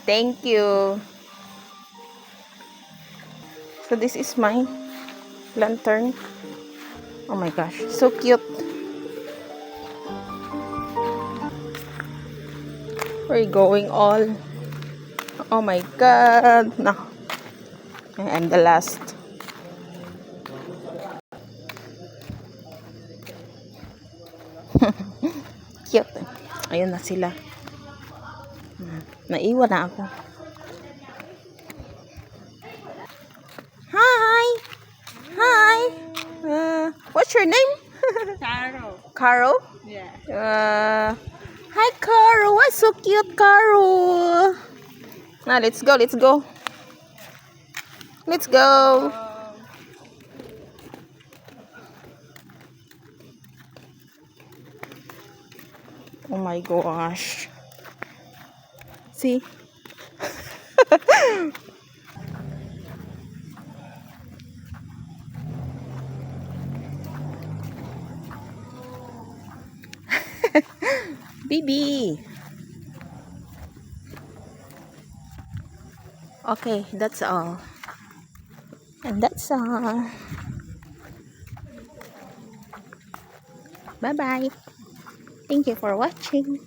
Thank you. So this is my lantern. Oh my gosh, so cute. We're going all. Oh my god. No. I'm the last. Cute. Ayun na sila. Naiwan na ako. Hi! Hi! What's your name? Taro. Caro? Yeah. Hi, Caro. Why so cute, Caro? Now, let's go. Let's go. Let's go. Oh my gosh. See? Bibi. Okay, that's all. And that's all. Bye-bye. Thank you for watching.